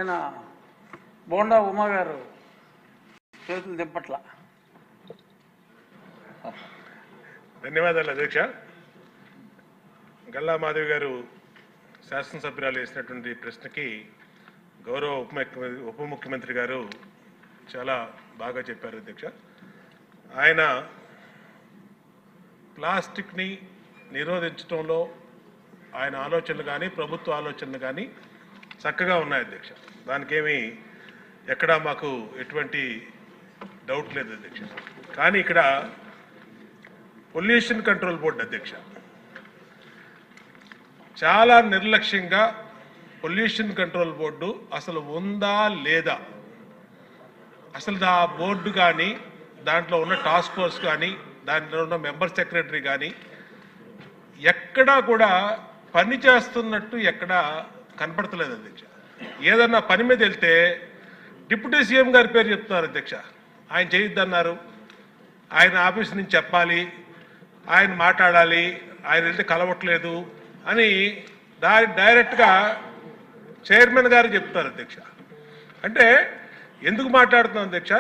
ఆయన బోండా ఉమా గారు చేతులు దింపట్ల. ధన్యవాదాలు అధ్యక్ష. గల్లా మాధవి గారు శాసనసభ్యురాలు వేసినటువంటి ప్రశ్నకి గౌరవ ఉప ముఖ్యమంత్రి గారు చాలా బాగా చెప్పారు అధ్యక్ష. ఆయన ప్లాస్టిక్ని నిరోధించడంలో ఆయన ఆలోచనలు కానీ ప్రభుత్వ ఆలోచనలు కానీ చక్కగా ఉన్నాయి అధ్యక్ష. దానికేమీ ఎక్కడా మాకు ఎటువంటి డౌట్ లేదు అధ్యక్ష. కానీ ఇక్కడ పొల్యూషన్ కంట్రోల్ బోర్డు అధ్యక్ష చాలా నిర్లక్ష్యంగా పొల్యూషన్ కంట్రోల్ బోర్డు అసలు ఉందా లేదా, అసలు ఆ బోర్డు కానీ దాంట్లో ఉన్న టాస్క్ ఫోర్స్ కానీ దాంట్లో ఉన్న మెంబర్ సెక్రటరీ కానీ ఎక్కడా కూడా పని చేస్తున్నట్టు ఎక్కడా కనపడతలేదు అధ్యక్ష. ఏదన్నా పని మీద వెళ్తే డిప్యూటీ సీఎం గారి పేరు చెప్తున్నారు అధ్యక్ష. ఆయన చేయొద్దన్నారు, ఆయన ఆఫీస్ నుంచి చెప్పాలి, ఆయన మాట్లాడాలి, ఆయన వెళ్తే కలవట్లేదు అని డైరెక్ట్గా చైర్మన్ గారు చెప్తారు అధ్యక్ష. అంటే ఎందుకు మాట్లాడుతున్నాం అధ్యక్ష,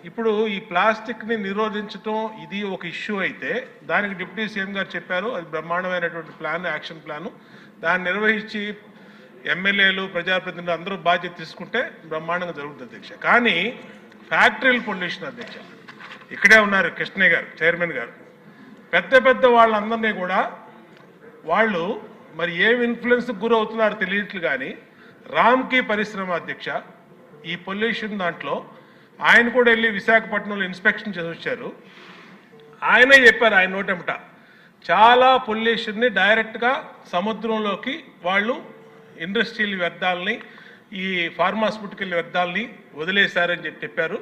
ఇప్పుడు ఈ ప్లాస్టిక్ని నిరోధించడం ఇది ఒక ఇష్యూ అయితే దానికి డిప్యూటీ సీఎం గారు చెప్పారు, అది బ్రహ్మాండమైనటువంటి ప్లాన్, యాక్షన్ ప్లాను. దాన్ని నిర్వహించి ఎమ్మెల్యేలు ప్రజాప్రతినిధులు అందరూ బాధ్యత తీసుకుంటే బ్రహ్మాండంగా జరుగుతుంది అధ్యక్ష. కానీ ఫ్యాక్టరీల పొల్యూషన్ అధ్యక్ష, ఇక్కడే ఉన్నారు కృష్ణయ్య గారు చైర్మన్ గారు, పెద్ద పెద్ద వాళ్ళందరినీ కూడా వాళ్ళు మరి ఏం ఇన్ఫ్లుయెన్స్కి గురవుతున్నారో తెలియట్లు. కానీ రామ్కీ పరిశ్రమ అధ్యక్ష ఈ పొల్యూషన్ దాంట్లో ఆయన కూడా వెళ్ళి విశాఖపట్నంలో ఇన్స్పెక్షన్ చేసి వచ్చారు. ఆయనే చెప్పారు ఆయన నోటెంట చాలా పొల్యూషన్ని డైరెక్ట్గా సముద్రంలోకి వాళ్ళు ఇండస్ట్రియల్ వ్యర్థాలని ఈ ఫార్మాస్యూటికల్ వ్యర్థాలని వదిలేశారని చెప్పారు.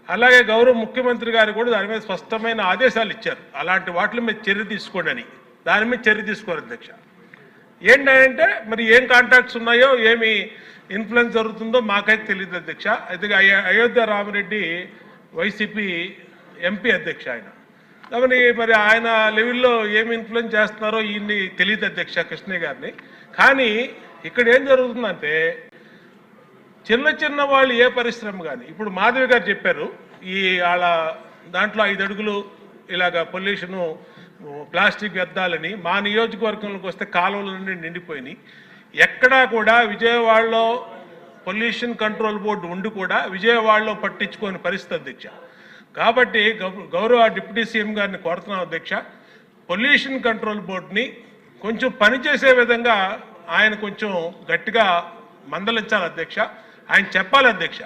అలాగే గౌరవ ముఖ్యమంత్రి గారు కూడా దాని మీద స్పష్టమైన ఆదేశాలు ఇచ్చారు, అలాంటి వాటి మీద చర్య తీసుకోండి అని. దాని మీద చర్య తీసుకోరు అధ్యక్ష. ఏంటంటే మరి ఏం కాంటాక్ట్స్ ఉన్నాయో ఏమి ఇన్ఫ్లుయెన్స్ జరుగుతుందో మాకైతే తెలియదు అధ్యక్ష. అయితే అయోధ్య రామిరెడ్డి వైసీపీ ఎంపీ అధ్యక్ష, ఆయన కాబట్టి మరి ఆయన లెవెల్లో ఏమి ఇన్ఫ్లుయెన్స్ చేస్తున్నారో ఈయన్ని తెలియదు అధ్యక్ష కృష్ణయ్య గారిని. కానీ ఇక్కడ ఏం జరుగుతుందంటే చిన్న చిన్న వాళ్ళు ఏ పరిశ్రమ కానీ ఇప్పుడు మాధవి గారు చెప్పారు, ఈ వాళ్ళ దాంట్లో 5 అడుగులు ఇలాగ పొల్యూషను ప్లాస్టిక్ వ్యర్థాలని మా నియోజకవర్గంలోకి వస్తే కాలువల నుండి నిండిపోయినాయి. ఎక్కడా కూడా విజయవాడలో పొల్యూషన్ కంట్రోల్ బోర్డు ఉండి కూడా విజయవాడలో పట్టించుకోని పరిస్థితి అధ్యక్ష. కాబట్టి గౌరవ డిప్యూటీ సీఎం గారిని కోరుతున్నాం అధ్యక్ష, పొల్యూషన్ కంట్రోల్ బోర్డుని కొంచెం పనిచేసే విధంగా ఆయన కొంచెం గట్టిగా మందలించాలి అధ్యక్ష. ఆయన చెప్పాలి అధ్యక్ష,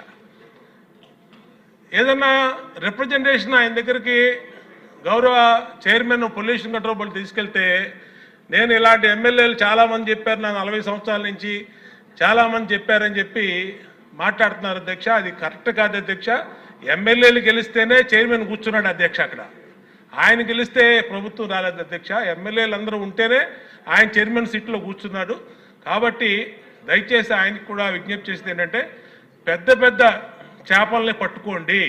ఏదన్నా రిప్రజెంటేషన్ ఆయన దగ్గరికి గౌరవ చైర్మన్ పొల్యూషన్ కంట్రోల్ బోర్డు తీసుకెళ్తే నేను ఇలాంటి ఎమ్మెల్యేలు చాలామంది చెప్పారు, నాకు 40 సంవత్సరాల నుంచి చాలామంది చెప్పారని చెప్పి మాట్లాడుతున్నారు అధ్యక్ష. అది కరెక్ట్ కాదు అధ్యక్ష. ఎమ్మెల్యేలు గెలిస్తేనే చైర్మన్ కూర్చున్నాడు అధ్యక్ష అక్కడ. ఆయన గెలిస్తే ప్రభుత్వం రాలేదు అధ్యక్ష. ఎమ్మెల్యేలు అందరూ ఉంటేనే ఆయన చైర్మన్ సీట్లో కూర్చున్నాడు. కాబట్టి దయచేసి ఆయనకి కూడా విజ్ఞప్తి చేసేది ఏంటంటే పెద్ద పెద్ద చేపల్ని పట్టుకోండి,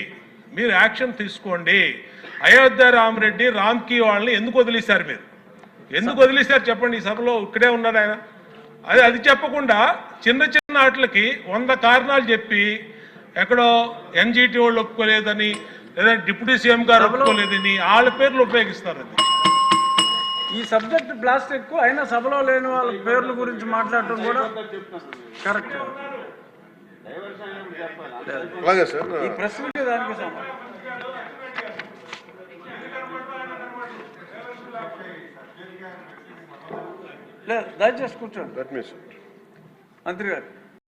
మీరు యాక్షన్ తీసుకోండి. అయోధ్య రామిరెడ్డి రామ్కీ వాళ్ళని ఎందుకు వదిలేశారు, మీరు ఎందుకు వదిలేశారు చెప్పండి. ఈ సభలో ఇక్కడే ఉన్నాడు ఆయన. అది చెప్పకుండా చిన్న చిన్న వాటికి 100 కారణాలు చెప్పి ఎక్కడో ఎన్జిటి వాళ్ళు ఒప్పుకోలేదని లేదా డిప్యూటీ సీఎం గారు ఒప్పుకోలేదని వాళ్ళ పేర్లు ఉపయోగిస్తారు. అది ఈ సబ్జెక్ట్ ప్లాస్టిక్ అయినా సభలో లేని వాళ్ళ పేర్ల గురించి మాట్లాడటం కూడా కరెక్ట్. ఈ ప్రశ్నకి దానికి లేదు, దయచేసి కూర్చోండి మంత్రి గారు.